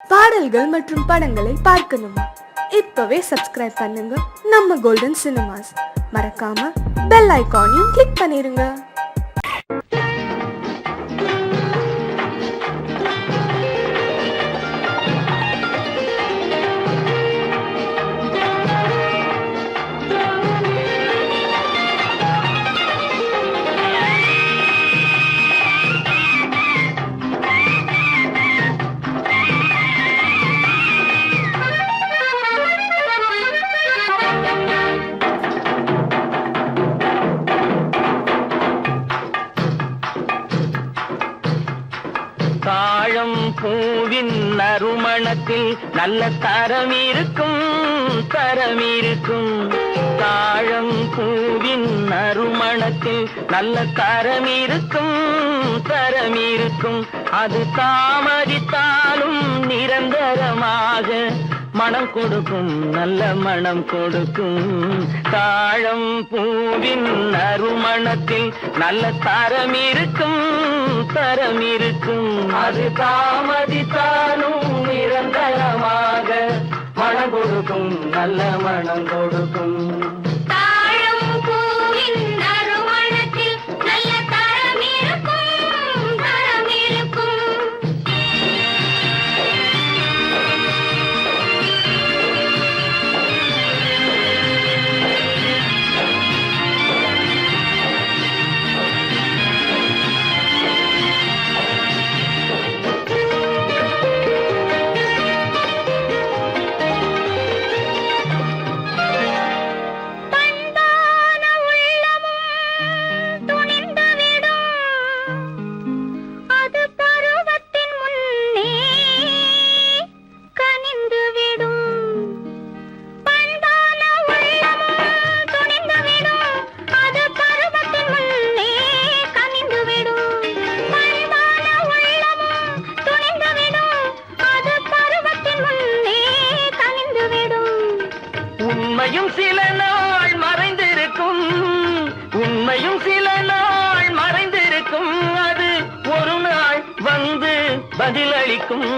பாடல்கள் மற்றும் படங்களை பார்க்கணுமா? இப்பவே சப்ஸ்கிரைப் பண்ணுங்க நம்ம கோல்டன் சினிமாஸ். மறக்காம பெல் ஐகானையும் கிளிக் பண்ணிருங்க. தாழம் பூவின் நறுமணத்தில் நல்ல தரம் இருக்கும், தரம் இருக்கும். தாழம் பூவின் நறுமணத்தில் நல்ல தரம் இருக்கும், தரம் இருக்கும். அது தாமதித்தாலும் நிரந்தரமாக மனம் கொடுக்கும், நல்ல மனம் கொடுக்கும். தாழம் பூவின் நறுமணத்தில் நல்ல தரம் இருக்கும், தரம் இருக்கும். அது தாமதித்தாலும் நிரந்தரமாக மனம் கொடுக்கும், நல்ல மனம் கொடுக்கும். உண்மையும் சில நாள் மறைந்திருக்கும், உண்மையும் சில நாள் மறைந்திருக்கும். அது ஒரு நாள் வந்து பதிலளிக்கும்.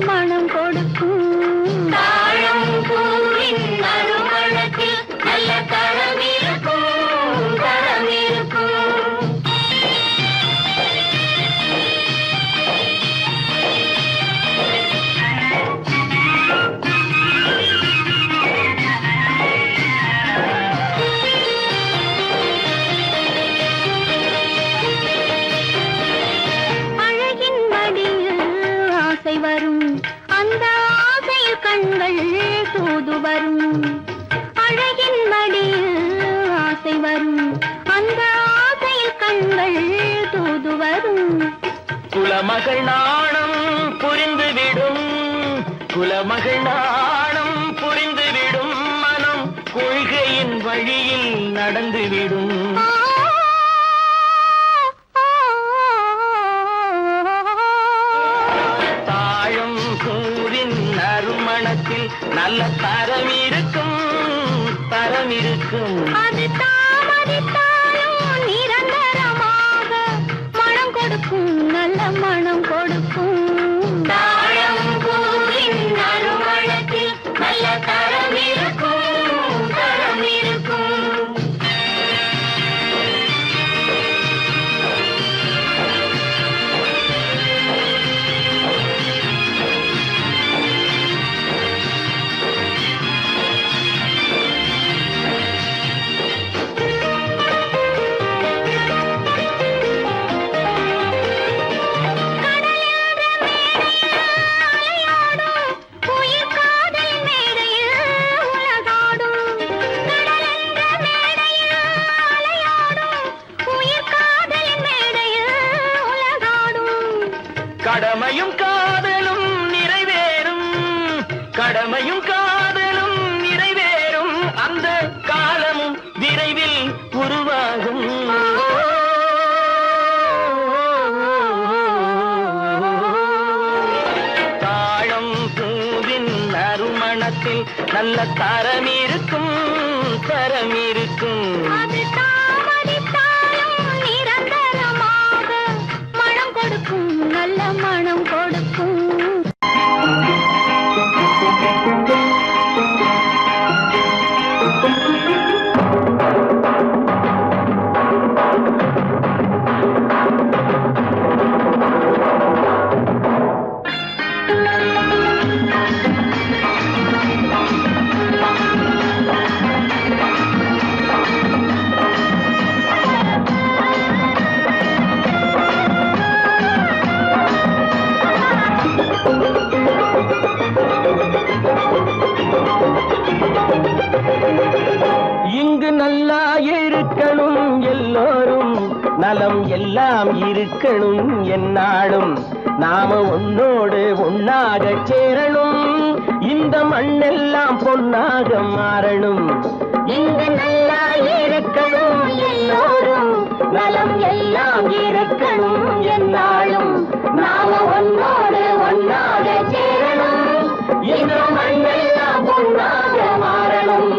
மனம் கொடுக்கும். தாழம் பூவின் நறுமணத்தில் நல்ல தரம் இருக்கும், தரம் இருக்கும். அழகின் மடியில் ஆசை வரும், அந்த ஆசையில் கண்கள் தூது வரும். அழகின் மடியில் ஆசை வரும், அந்த ஆசையில் கண்கள் தூது வரும். குலமகள் நாணம் புரிந்துவிடும், குலமகள் நாணம் புரிந்துவிடும். மனம் கொள்கையின் வழியில் நடந்துவிடும். நறுமணத்தில் நல்ல தரம் இருக்கும், தரம் இருக்கும். அது தாமதித்தாலும் நிரந்தரமாக மனம் கொடுக்கும், நல்ல மனம் கொடுக்கும். தாழம் பூவின் நறுமணத்தில் நல்ல தரம் இருக்கும், தரம் இருக்கும். கடமையும் காதலும் நிறைவேறும், கடமையும் காதலும் நிறைவேறும். அந்த காலமும் விரைவில் உருவாகும். நறுமணத்தில் நல்ல தரம் இருக்கும் தரம் இருக்கும். அது தாமதித்தாலும் நிரந்தரமாக மனம் கொடுக்கும், நல்ல மனம் கொடுக்கும். இங்கு நல்லா இருக்கணும் எல்லோரும், நலம் எல்லாம் இருக்கணும் என்னாலும். நாம ஒன்னோடு ஒன்னாக சேரணும், இந்த மண்ணெல்லாம் பொன்னாக மாறணும். இங்கு நல்லா இருக்கணும் எல்லோரும், நலம் எல்லாம் இருக்கணும் என்னாலும். நாம ஒன்னோடு ஒன்னாக சேரணும், இந்த மண்ணெல்லாம் பொன்னாக மாறணும்.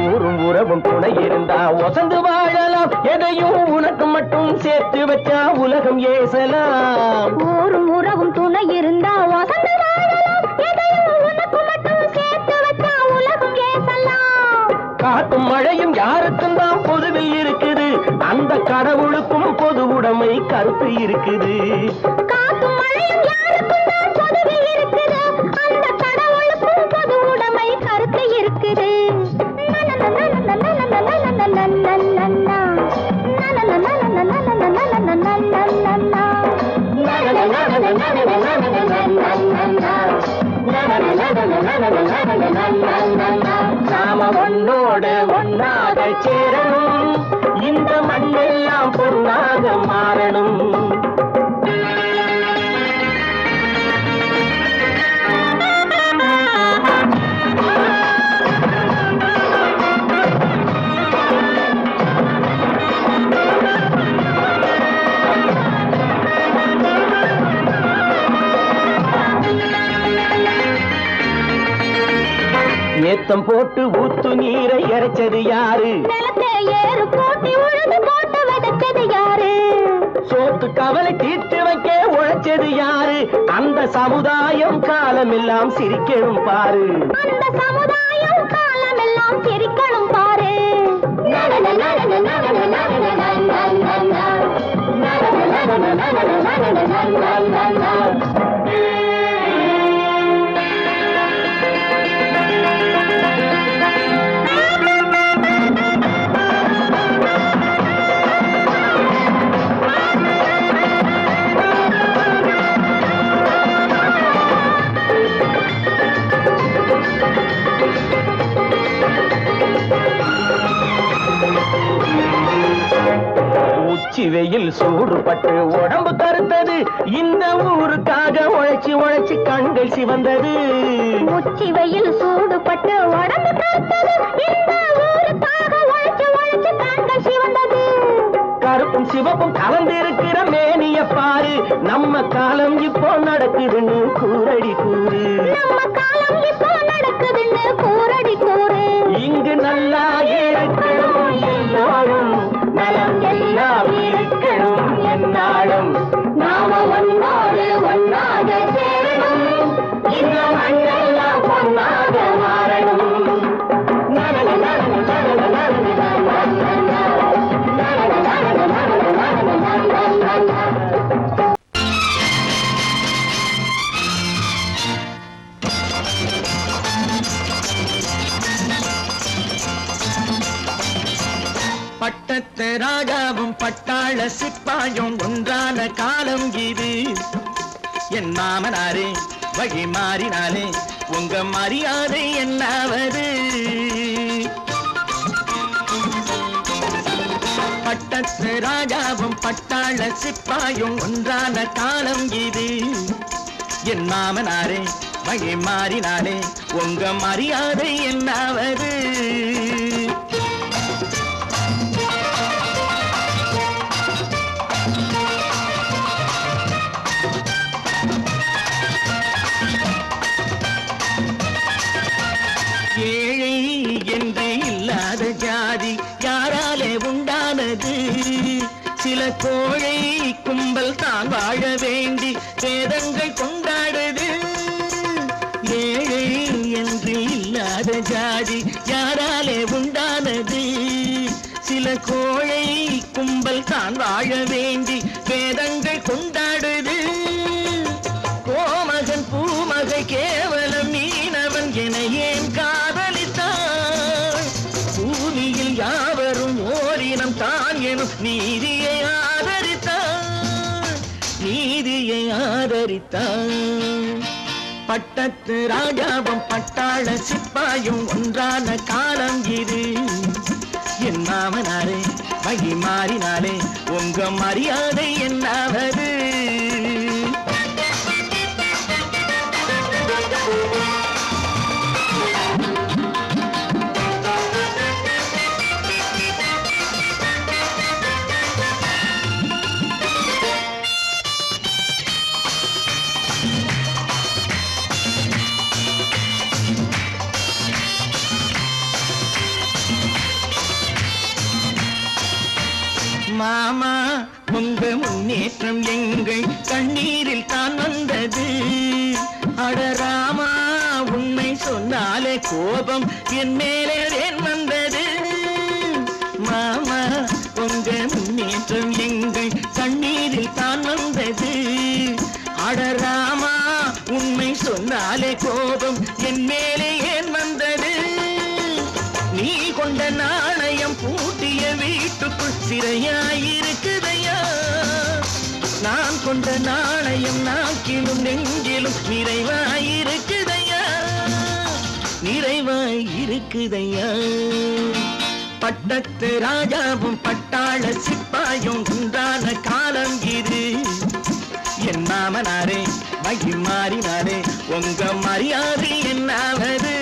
ஊரும் உறவும் துணை இருந்தா ஒசந்து வாழலாம், எதையும் உனக்கு மட்டும் சேர்த்து வச்சா உலகம் ஏசலாம். ஊரும் உறவும் துணை இருந்தா வசந்து வாழலாம், எதையும் உனக்கு மட்டும் சேர்த்து வச்சா உலகம் ஏசலாம். காத்தும் மழையும் யாருக்கும் தான் பொதுவில் இருக்குது, அந்த கடவுளுக்கும் பொது உடைமை கருத்து இருக்குது. காத்தும் மழையும் யாருக்கும் தான் பொதுவில் இருக்குது, அந்த கடவுளுக்கும் பொது உடைமை கருத்து இருக்குது. நாம ஒன்னோடு ஒன்னாக சேரணும், இந்த மண்ணெல்லாம் பொன்னாக மாறணும். ஏத்தம் போட்டு ஊத்து நீரை இறைச்சது யாரு? நிலத்தை ஏறு போட்டி உழுது போட்டு விதைச்சது யாரு? சோத்து கவலை தீர்த்து வைக்க உழைச்சது யாரு? அந்த சமுதாயம் காலமெல்லாம் சிரிக்கணும் பாரு. அந்த சமுதாயம் காலமெல்லாம் சிரிக்கணும் பாரு. உச்சி வெயில் சூடுபட்டு உடம்பு கருத்தது, இந்த ஊருக்காக உழைச்சி உழைச்சி கண்கள் சிவந்தது. உச்சி வெயில் சூடுபட்டு உடம்பு கருத்தது, இந்த ஊருக்காக உழைச்சு உழைச்சு கண்கள் சிவந்தது. கருப்பும் சிவப்பும் கலந்திருக்கிற மேனிய பாரு, நம்ம காலம் இப்போ நடக்குதுன்னு கூரடி கூறு. நம்ம காலம் இப்போ நடக்குதுன்னு கூரடி கூறு. இங்கு நல்லா இருக்கணும் எல்லோரும், நலம் எல்லாம் இருக்கணும் என்னாலும். நாம ஒன்னோடு ஒன்னாக சேரணும், இந்த மண்ணெல்லாம் பொன்னாக மாறணும். பட்டத்து ராஜாவும் பட்டாள சிப்பாயும் ஒன்றான காலம் இது. என் மாமனாரே வழி மாறினாலே உங்க மரியாதை என்னாவது? பட்டத்து ராஜாவும் பட்டாள சிப்பாயும் ஒன்றான காலம் இது. என் மாமனாரே வழி மாறினாலே உங்க மரியாதை என்னாவது? என்று இல்லாத ஜாதி யாராலே உண்டானது? சில கோழை கும்பல் தான் வாழ வேண்டி வேதங்கள் கொண்டாடுது. ஏழை என்று இல்லாத ஜாதி யாராலே உண்டானது? சில கோழை கும்பல் தான் வாழ வேண்டி வேதங்கள் கொண்டாடுது. கோமகன் பூமகை கேவலம் மீனவன் என ஏன் காதலித்தான்? பூமியில் யாவரும் ஓரினம் தான் எனும் நீதியை ஆதரித்தான், நீதியை ஆதரித்தான். பட்டத்து ராஜாவும் பட்டாள சிப்பாயும் ஒன்றான காலம் இது. என் மாமனாரே வகி மாறினாலே உங்க மரியாதை என்னாவது? மாமா உங்க முன்னேற்றம் எங்கள் கண்ணீரில் தான் வந்தது. அடராமா உண்மை சொன்னாலே கோபம் என் மேலே ஏன் வந்தது? மாமா உங்க முன்னேற்றம் எங்கள் கண்ணீரில் தான் வந்தது. அடராமா உண்மை சொன்னாலே கோபம் என் மேலே ஏன் வந்தது? நீ கொண்ட நாணயம் பூட்டிய வீட்டுக்குள் சிறையாயிருக்குதையா? நான் கொண்ட நாணயம் நாக்கிலும் நெஞ்சிலும் நிறைவாயிருக்குதையா, நிறைவாயிருக்குதையா. பட்டத்து ராஜாவும் பட்டாள சிப்பாயும் உண்டான காலம் இது. என் மாமனாரே வகி மாறினாரே உங்க மரியாதை என்னாவது?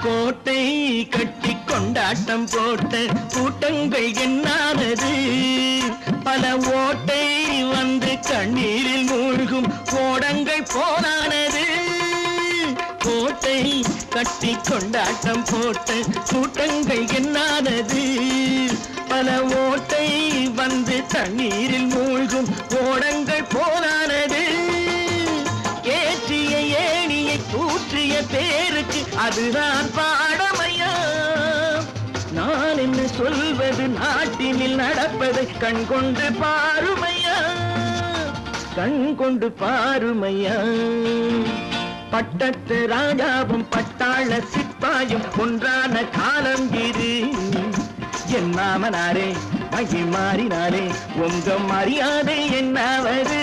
கோட்டை கட்டி கொண்டாட்டம் போட்ட கூட்டங்கள் என்னானது? பல ஓட்டை வந்து கண்ணீரில் மூழ்கும் கோடங்கள் போனானது. கோட்டை கட்டி கொண்டாட்டம் போட்ட கூட்டங்கள் என்னானது? பல ஓட்டை வந்து தண்ணீரில் மூழ்கும் கோடங்கள் போனானது. ஏற்றிய ஏணியை தூற்றிய பேருக்கு அதுதான் பாடமையா? நான் என்ன சொல்வது? நாட்டினில் நடப்பதை கண் கொண்டு பாருமையா, கண் கொண்டு பாருமையா. பட்டத்து ராஜாவும் பட்டாள சிப்பாயும் ஒன்றான காலம் இது. என் மாமனாரே வகி மாறினாரே உங்க மரியாதை என்னாவது?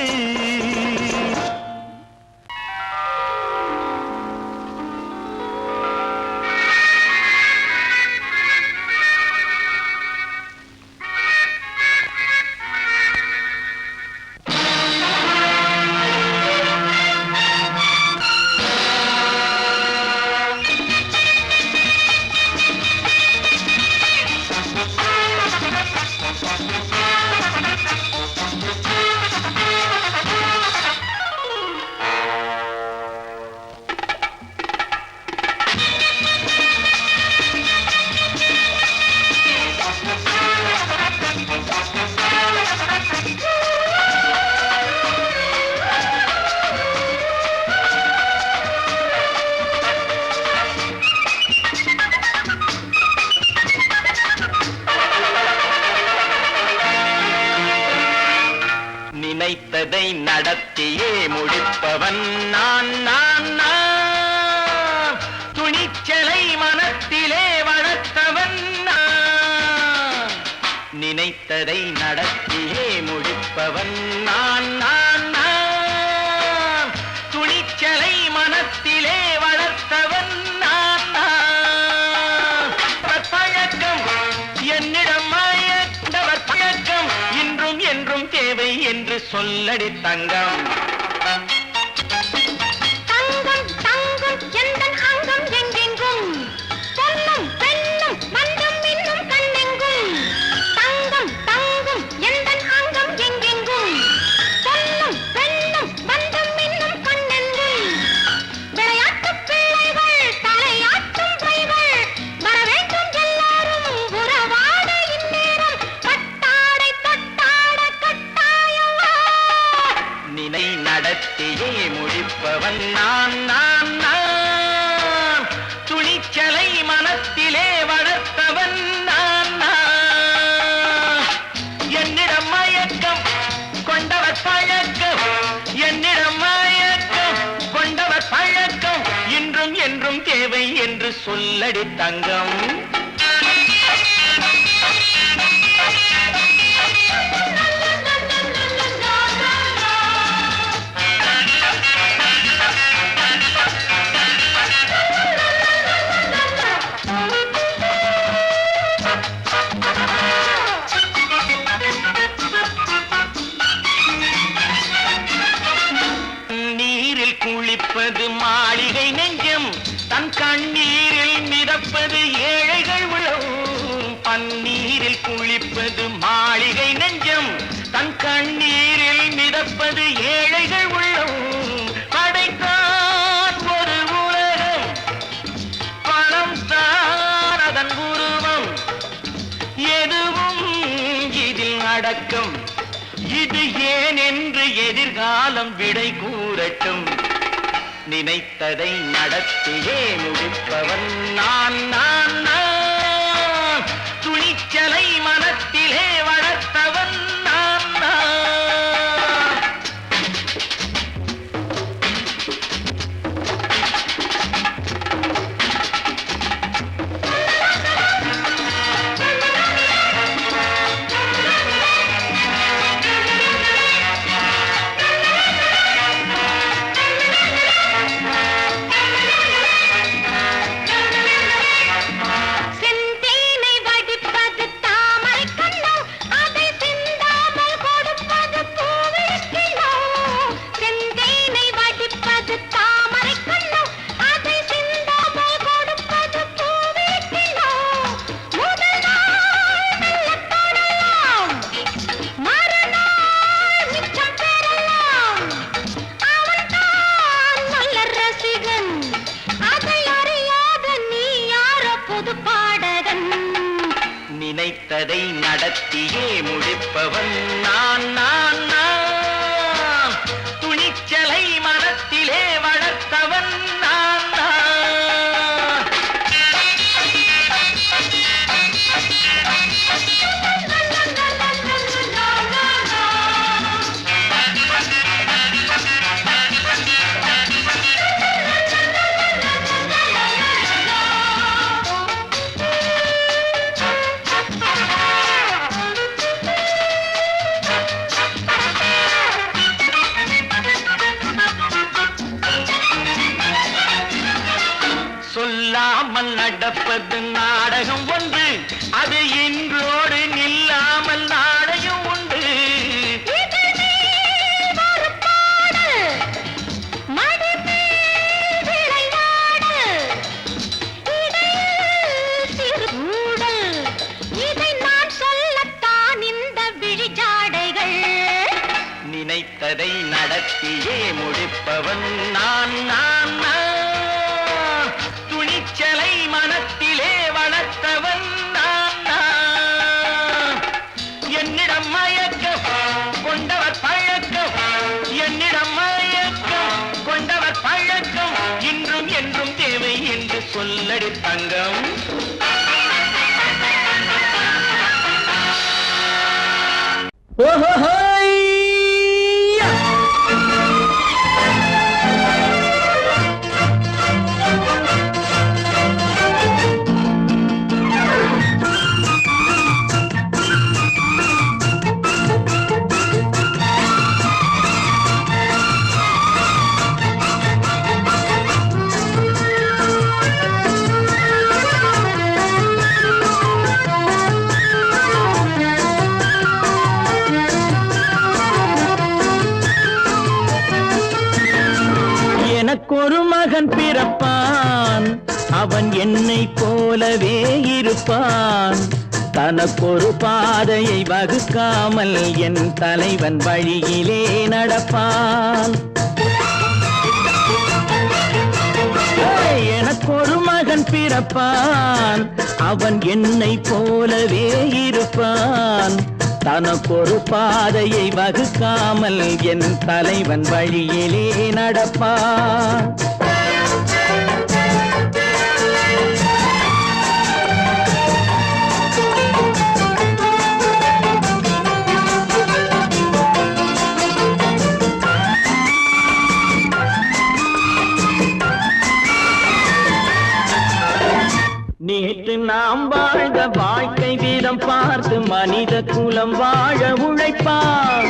நினைத்ததை நடத்தியே முடிப்பவன் நான் நான் நான். துணிச்சலை மனத்திலே வளர்த்தவன் நான். நினைத்ததை நடத்தியே முடிப்பவன் நான் நான் நான். துணிச்சலை மனத்திலே வளர்த்தவன் நான் நான். பழக்கம் என்னிடம் மயந்தவர் பழக்கம் சொல்லடி தங்கம். தங்கம் தங்கம் எந்தன் அங்கம் எங்கெங்கும் பொன்னும் பெண்ணும் மந்தம் இன்னும் கண்ணெங்கும். தங்கம் தங்கம் எந்தன் அங்கம் எங்கெங்கும் பொன்னும் பெண்ணும் மந்தம் இன்னும் கண்ணெங்கும். விளையாட்டு பிள்ளைகள் தலையாட்டும் பைகள் வர வேண்டும் எல்லாரும் உறவாட இந்நேரம் பட்டாடை தொட்டாட கட்டாயவா. நினை நடத்தியே முடிப்பவன் நான் நான் நான். துணிச்சலை மனத்திலே வளர்த்தவன் நான் நான். என்னிடம் மயக்கம் கொண்டவர் பழக்கம், என்னிடம் மயக்கம் கொண்டவர் பழக்கம் இன்றும் என்றும் தேவை என்று சொல்லடி தங்கம். நீரில் குளிப்பது மாளிகை நெஞ்சம், தன் கண்ணீரில் மிதப்பது ஏழைகள் உளம். பன்னீரில் குளிப்பது மாளிகை நெஞ்சம், தன் கண்ணீரில் மிதப்பது ஏழைகள் உள்ளம். படைத்தான் ஒரு உலகம், பணம் தான் அதன் உருவம். எதுவும் இதில் அடக்கம், இது ஏன் என்று எதிர்காலம் விடை கூறட்டும். நினைத்ததை நடத்தியே முடிப்பவன் நான் நான் நான். துணிச்சலை மனத்திலே வளர்த்தவன் நான் நான். செந்தேனை வடிப்பது தாமரை கண்ணோ, அதை சிந்தாமல் கொடுப்பது பூவிழிக்கிண்ணோ. செந்தேனை வடிப்பது தாமரை கண்ணோ, அதை சிந்தாமல் கொடுப்பது பூவிழிக்கிண்ணோ. முதல் நாள் மெல்லத் தொடலாம், மறுநாள் மிச்சம் பெறலாம். அவன்தான் மலர் ரசிகன், அதை அறியாத நீ யாரோ புது பாடகன். நினைத்ததை நடத்தியே முடிப்பவன் நான் நான் நான். துணிச்சலை மனத்திலே வளர்த்தவன் நான் நான். சொல்லாமல் நடப்பது நாடகம் ஒன்று, அது இன்றோடு நில்லாமல் நாடையும் உண்டு. இதழ் மேல் ஒரு பாடு, மடி மேல் விளையாடு, இடையில் சிறு ஊடல், இதை நான் சொல்லத்தான் இந்த விழிஜாடைகள். நினைத்ததை நடத்தியே முடிப்பவன் நான் நான் நான். துணிச்சலை மனத்திலே வளர்த்தவன் நான் நான். என்னிடம் மயக்கம் கொண்டவர் பழக்கம், என்னிடம் மயக்கம் கொண்டவர் பழக்கம் இன்றும் என்றும் தேவை என்று சொல்லடி தங்கம். மகன் பிறப்பான் அவன் என்னை போலவே இருப்பான் தனக்கொரு பாதையை வகுக்காமல் என் தலைவன் வழியிலே நடப்பான் எனக்கொரு மகன் பிறப்பான் அவன் என்னை போலவே இருப்பான் தனக்கொரு பாதையை வகுக்காமல் என் தலைவன் வழியிலே நடப்பான் நேற்று நாம் வாழ்ந்த வாழ்க்கை வீதம் பார்த்து மனித குலம் வாழ உழைப்பான்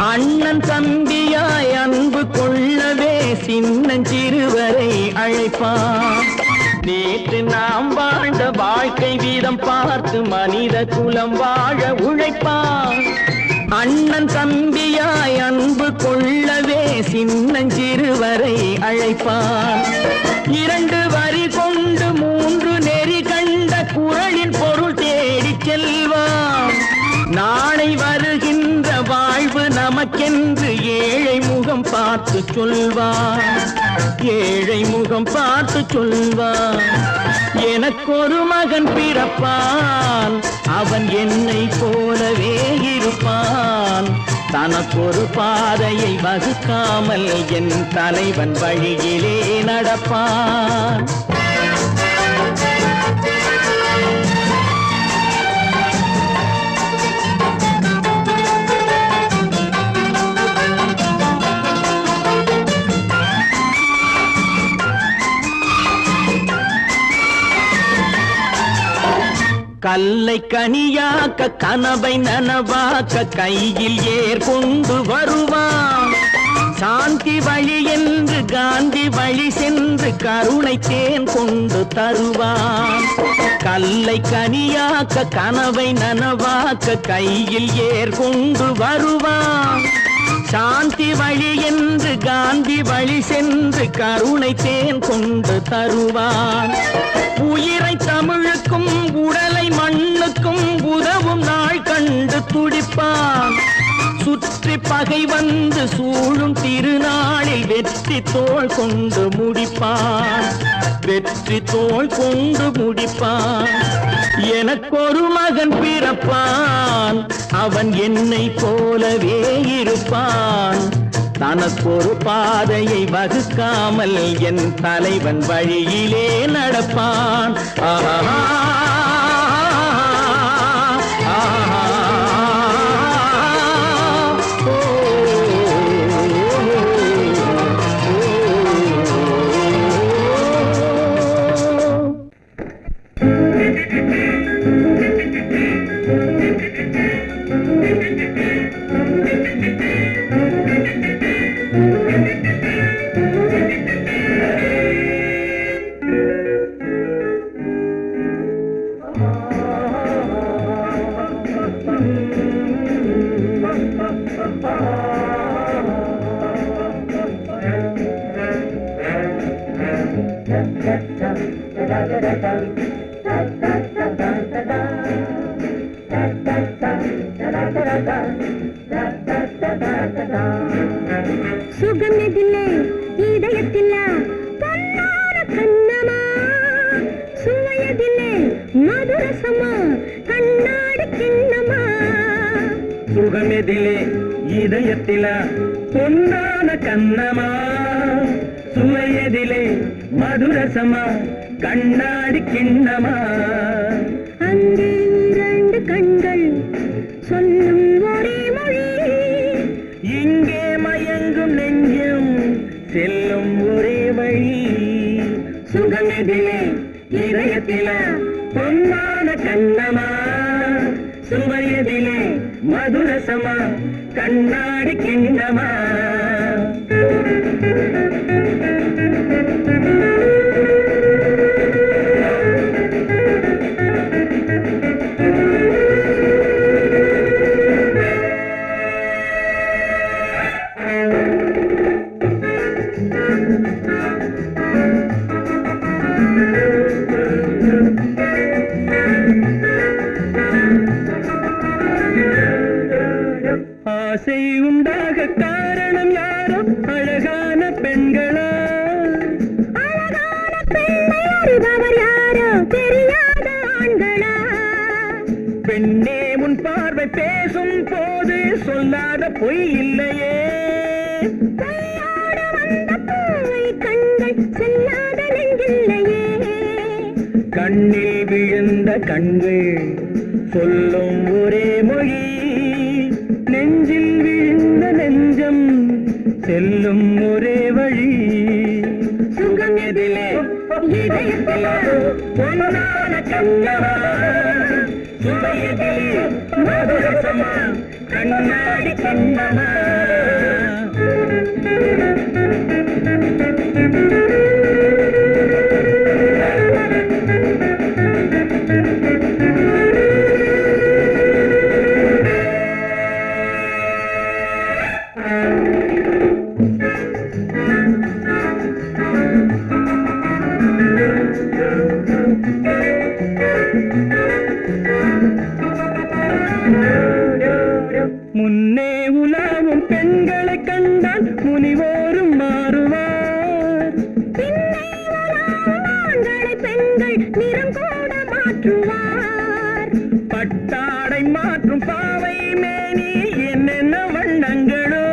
அண்ணன் தம்பியாய் அன்பு கொள்ளவே சின்னஞ்சிறுவரை அழைப்பான் நேற்று நாம் வாழ்ந்த வாழ்க்கை வீதம் பார்த்து மனித குலம் வாழ உழைப்பான் அண்ணன் தம்பியாய் அன்பு கொள்ளவே சின்னஞ்சிறுவரை அழைப்பான் இரண்டு வரி கொண்டு மூன்று நெறி கண்ட குறளின் பொருள் தேடிச் செல்வான் நாளை வருகின்ற வாழ்வு நமக்கென்று ஏழை முகம் பார்த்து சொல்வான் ஏழை முகம் பார்த்து சொல்வான் எனக்கொரு மகன் பிறப்பான் அவன் என்னை போலவே இருப்பான் தனக்கொரு பாதையை வகுக்காமல் என் தலைவன் வழியிலே நடப்பான் கல்லை கனியாக்க கனவை நனவாக்க கையில் ஏற்கொண்டு வருவான் சாந்தி வழி என்று காந்தி வழி சென்று கருணை தேன் கொண்டு தருவான் கல்லை கனியாக்க கனவை நனவாக்க கையில் ஏற்கொண்டு வருவான் சாந்தி வழி என்று காந்தி வழி சென்று கருணை தேன் கொண்டு தருவான் உயிரை தமிழுக்கும் உடலை மண்ணுக்கும் உதவும் நாள் கண்டு துடிப்பான் சுற்றி பகை வந்து சூழும் திருநாளில் வெற்றி தோள் கொண்டு முடிப்பான் வெற்றி தோள் கொண்டு முடிப்பான் எனக்கொரு மகன் பிறப்பான் அவன் என்னை போலவே இருப்பான் தனக்கொரு பாதையை வகுக்காமல் என் தலைவன் வழியிலே நடப்பான் ஆஹா சுகமெதிலே இதயத்தில பொன்னான கண்ணமா சுவையதிலே மதுரசமா கண்ணாடி கிண்ணமா சுகமெதிலே இதயத்தில பொன்னான கண்ணமா சுவையதிலே மதுரசமா கண்ணாடி கிண்ணமா அங்கே இரண்டு கண்கள் சொல்லும் ஒரே மொழி இங்கே மயங்கும் நெஞ்சம் செல்லும் ஒரே வழி சுகமெதிலே இதயத்தில பொன்னான கண்ணமா சுவையதிலே மதுரசமா கண்ணாடி கிண்ணமா ஆசை உண்டாக காரணம் யாரோ அழகான பெண்களா? அழகான பெண்ணை அறிபவர் யாரோ தெரியாத ஆண்களா? பெண்ணே உன் பார்வை பேசும் போது சொல்லாத பொய் இல்லையே. பொய்யோடு வந்த பூவை கண்கள் செல்லாத நெஞ்சில்லையே. கண்ணில் விழுந்த கண்கள் சொல்லும் ஒரே மொழி, நெஞ்சில் விழுந்த நெஞ்சம் செல்லும் ஒரே வழி. சுகம் எதிலே இதயத்திலே பொன்னான கண்ணவா, சுவையதிலே மதுரசமா கண்ணாடி கண்ணமா. முன்னே உலாவும் பெண்களை கண்டால் முனிவோரும் மாறுவார். பின்னே உலாவும் ஆண்களை பெண்கள் நிறம் கூட மாற்றுவார். பட்டாடை மாற்றும் பாவை மேனி என்னென்ன வண்ணங்களோ.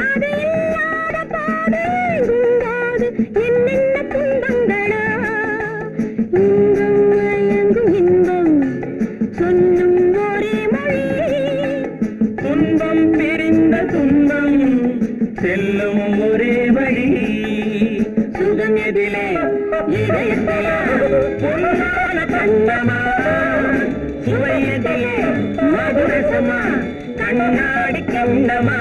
அது இல்லாத போது எங்கும்போது என்னென்ன துன்பங்களோ. இன்பம் மயங்கும் இன்பம் சொல்லும் ஒரே மொழி. துன்பம் பிரிந்த துன்பம் செல்லும் ஒரே வழி. சுகம் எதிலே இதயத்திலே பொன்னான கண்ணமா, சுவையதிலே மதுரசமா கண்ணாடி கண்ணமா.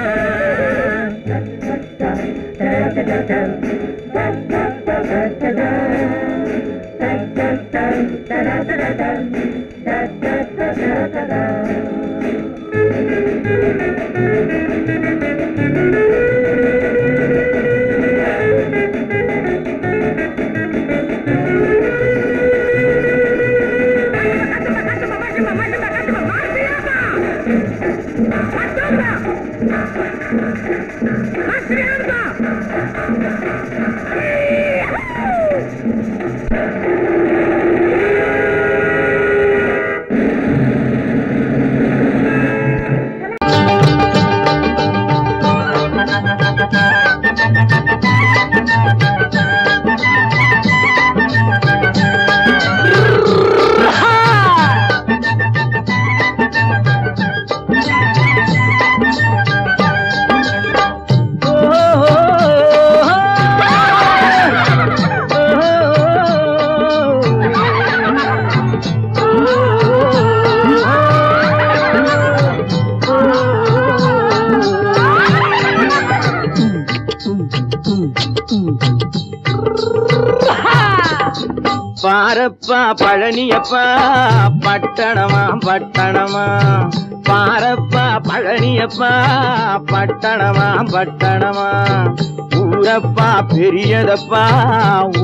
பாரப்பா பழனியப்பா பட்டணமா பட்டணமா. பாரப்பா பழனியப்பா பட்டணமா பட்டணமா. ஊரப்பா பெரியதப்பா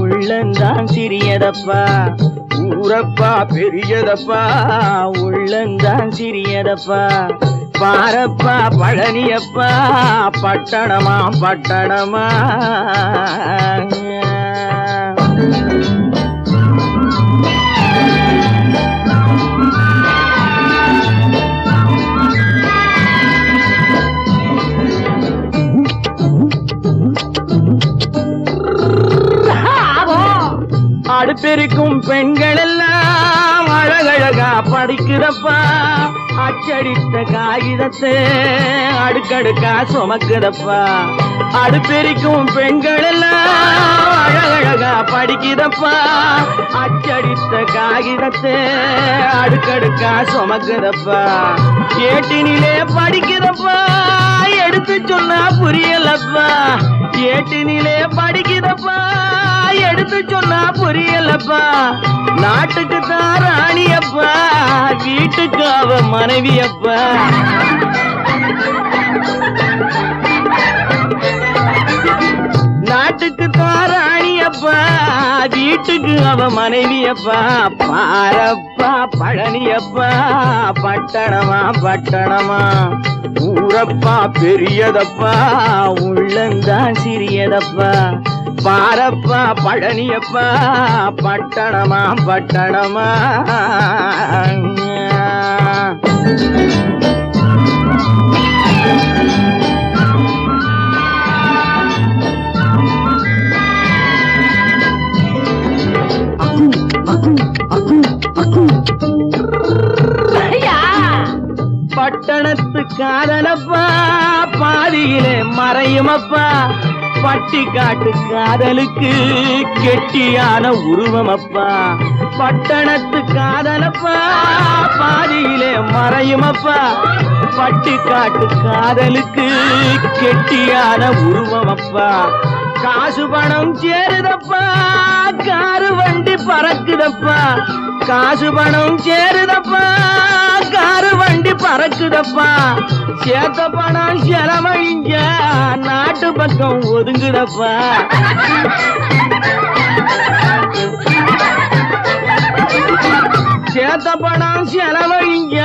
உள்ளந்தான் சிறியதப்பா. ஊரப்பா பெரியதப்பா உள்ளந்தான் சிறியதப்பா. பாரப்பா பழனியப்பா பட்டணமா பட்டணமா. அடுப்பெருக்கும் பெண்கள் எல்லாம் அழகழகா படிக்கிறப்பா. அச்சடித்த காகிதத்தை அடுக்கடுக்கா சுமக்குதப்பா. அடுப்பெருக்கும் பெண்கள் எல்லாம் அழகழகா படிக்கிறப்பா. அச்சடித்த காகிதத்தை அடுக்கடுக்கா சுமக்குதப்பா. ஏட்டினிலே படிக்கிறப்பா எடுத்து சொன்னா புரியலப்பா. ஏட்டினிலே படிக்கிறப்பா எடுத்து சொன்னா புரியலப்பா. நாட்டுக்கு தான் ராணியப்பா வீட்டுக்கு அவ மனைவியப்பா. நாட்டுக்கு தான் ராணியப்பா வீட்டுக்கு அவ மனைவியப்பா. பாரப்பா பழனியப்பா பட்டணமா பட்டணமா. ஊரப்பா பெரியதப்பா உள்ளந்தான் சிறியதப்பா பாரப்பா பழனியப்பா பட்டணமா பட்டணமா பட்டணத்து காதலப்பா பாதியிலே மறையுமப்பா பட்டி காட்டு காதலுக்கு கெட்டியான உருவமப்பா பட்டணத்து காதலப்பா பாதியிலே மறையுமப்பா பட்டி காட்டு காதலுக்கு கெட்டியான உருவமப்பா காசு பணம் சேருதப்பா காரு வண்டி பறக்குதப்பா காசு பணம் சேருதப்பா காரு வண்டி பறக்குதப்பா சேத்த பணம் செலவழிஞ்ச நாட்டு பக்கம் ஒதுங்குதப்பா சேத்த பணம் செலவழிஞ்ச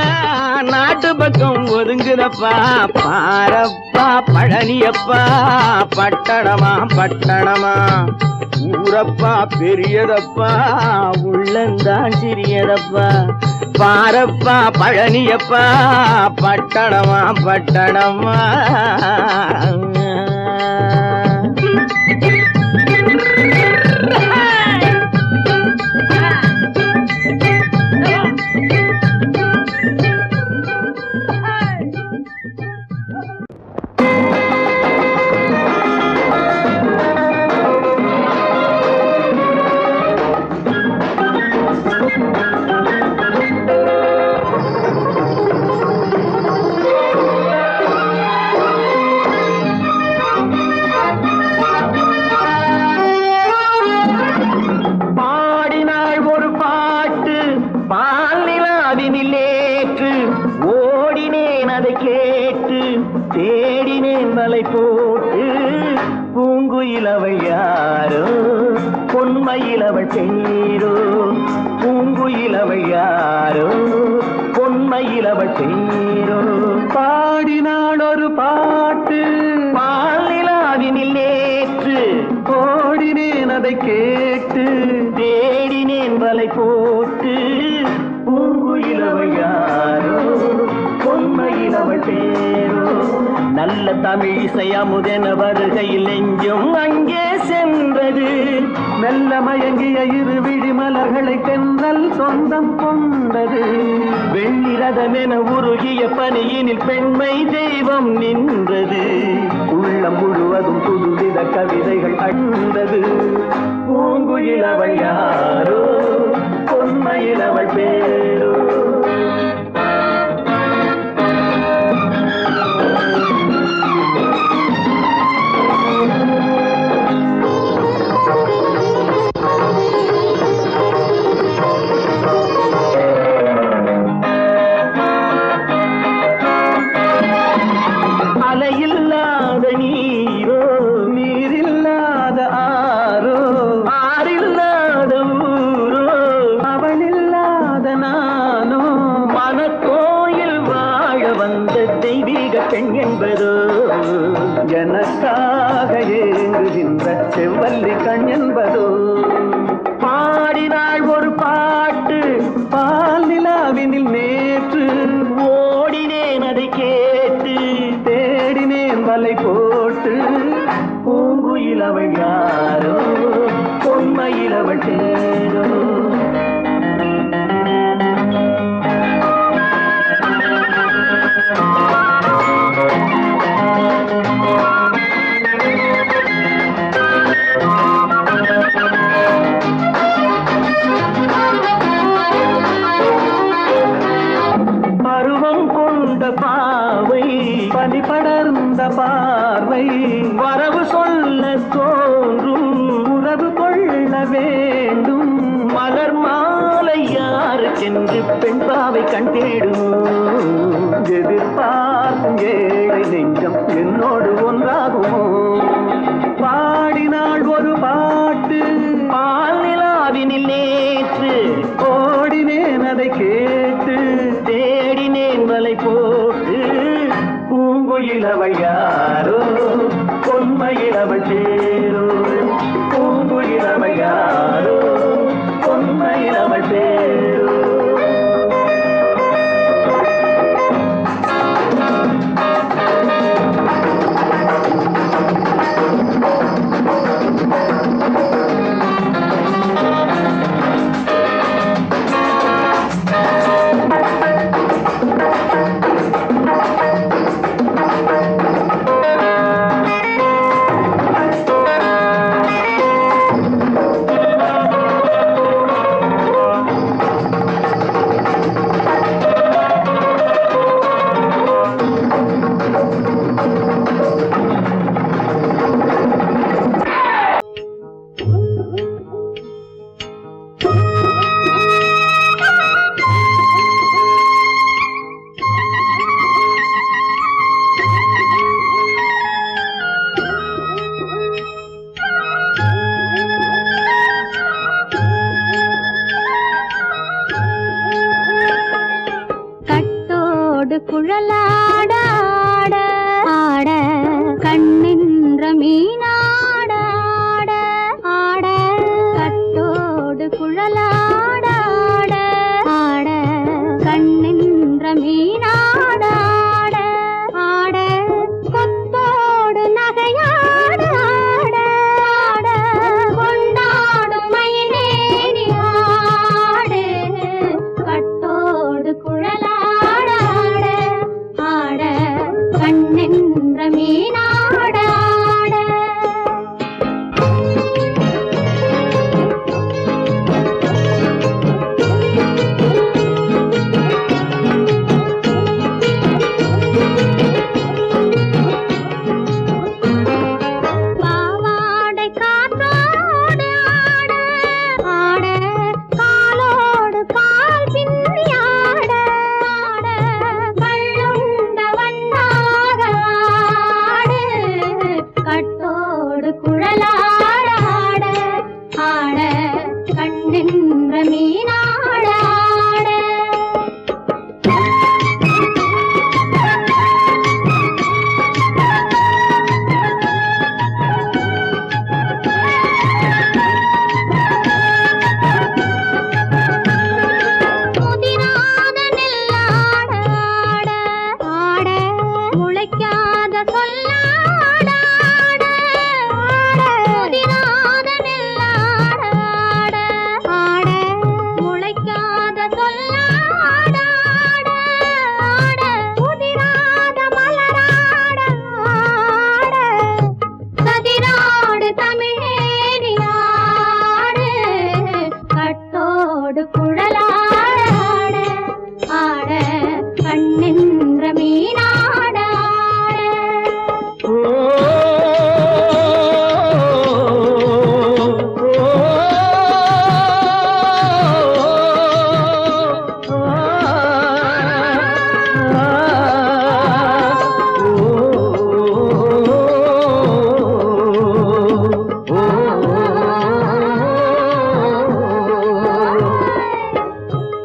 நாட்டு பக்கம் ஒதுங்குதப்பா பாரப்பா பழனியப்பா பட்டணமா பட்டணமா ஊரப்பா பெரியதப்பா உள்ளந்தான் சிறியதப்பா பாரப்பா பழனியப்பா பட்டணமா பட்டணமா போட்டு பூங்குயிலவள் யாரோ பொன்மயிலவள் பேரோ பூங்குயிலவள் யாரோ பொன்மயிலவள் பேரோ பாடினாள் ஒரு பாட்டு பாலிலாவினில் நேற்று ஓடினேன் அதை கேட்டு தேடினேன் வலை போட்டு பூங்குயிலவள் யாரோ பொன்மயிலவள் பேரோ நல்ல தமிழ் இசையமுதென வருகையில் நெஞ்சும் அங்கே சென்றது மெல்ல மயங்கிய இரு விழிமலர்களை தென்றல் சொந்தம் கொண்டது வெள்ளிரதமென உருகிய பனியினில் பெண்மை தெய்வம் நின்றது உள்ளம் முழுவதும் புதுவித கவிதைகள் அண்டது பூங்குயிலவள் யாரோ பொன்மயிலவள் பேரோ அலையில்லாத நீரோ நீரில்லாத ஆரோ ஆறில்லாத ஊரோ அவளில்லாத நானோ மனக்கோயில் வாழ வந்த தெய்வீக பெண் என்பதோ எனக்காக ஏங்குகின்ற செவ்வல்லி கண் என்பதோ பாடினாள் ஒரு பாட்டு பால் நிலாவினில் நேற்று ஓடினேன் அதை கேட்டு தேடினேன் வலை போட்டு பூங்குயிலவள் யாரோ பொன்மயிலவள் தேரோ பருவம் கொண்ட பாவை பனி படர்ந்த பார்வை வரவு சொல்ல தோன்றும் உறவு கொள்ள வேண்டும் மலர் மாலை யாருக்கென்று பெண் பாவை கண் தேடும் எதிர்பார்க்கும் ஏழை நெஞ்சம் என்னோடு ஒன்றாகுமோ பாடினாள் ஒரு பாட்டு பால் நிலாவினில் நேற்று ஓடினேன் அதை கேட்டு தேடினேன் வலை போட்டு பூங்குயிலவள் யாரோ பொன்மயிலவள் தேரோ பூங்குயிலவள் யாரோ பொன்மயிலவள் தேரோ குழலாட ஆட கண்ணின்ற மீனாட ஆட கட்டோடு குழலாட ஆட கண்ணின்ற மீனாட ஆட கொத்தோடு நகையாட ஆட கொண்டாடும் மயிலேறி ஆடு கட்டோடு குழலாட கண்ணென்ற மீனாட பாவாடை காற்றோடு ஆட காலோடு கால் பின்னி ஆட கட்டோடு குழலாட ஆட கண்ணின்ற மீனாட முதிராத நெல்லாட ஆட முளைக்காத சொல்லாட முதிராத நெல்லாட ஆட முளைக்காத சொல்லாட முதிராத மலராட ஆட சதிராடு தமிழேறி ஆடு கட்டோடு குழலாட ஆட கண்ணின்ற மீனாட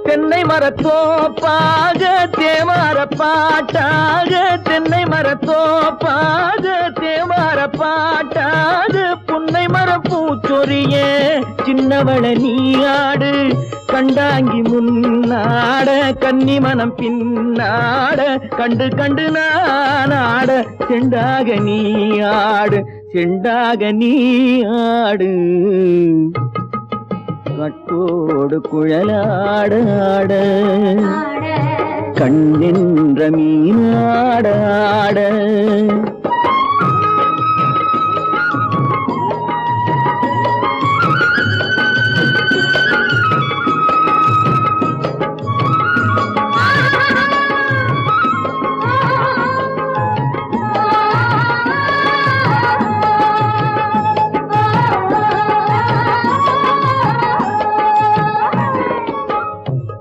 தென்னை மரத்தோப்பாக தேமார பாட்டாக தென்னை மரத்தோப்பாக தேமார பாட்டாக புன்னை மரப்பூச்சொரிய சின்னவள நீயாடு கண்டாங்கி முன்னாட கன்னி மனம் பின்னாட கண்டு கண்டு நானாட செண்டாக நீயாடு செண்டாக நீயாடு கட்டோடு குழலாட கண்ணின்ற மீனாட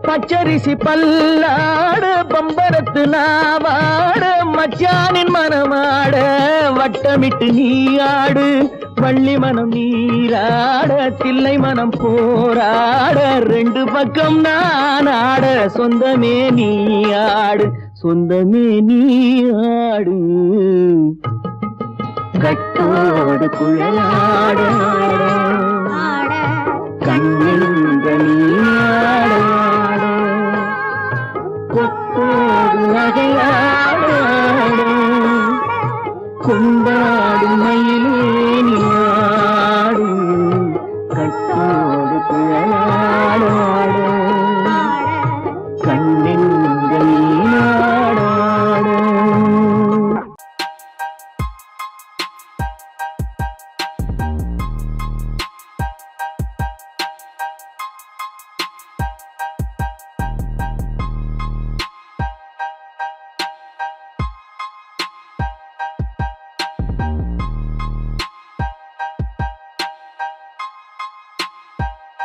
பச்சரிசி பல்லாட பம்பரத்து நாவாட மச்சானின் மனமாட வட்டமிட்டு நீயாடு வள்ளி மனம் நீராட தில்லை மனம் போராட ரெண்டு பக்கம் நான் ஆட சொந்தமே நீயாடு சொந்தமே நீயாடு கட்டோடு குழலாட கண்ணென்ற நீயாட கொத்தோடு நகையாட கும்பா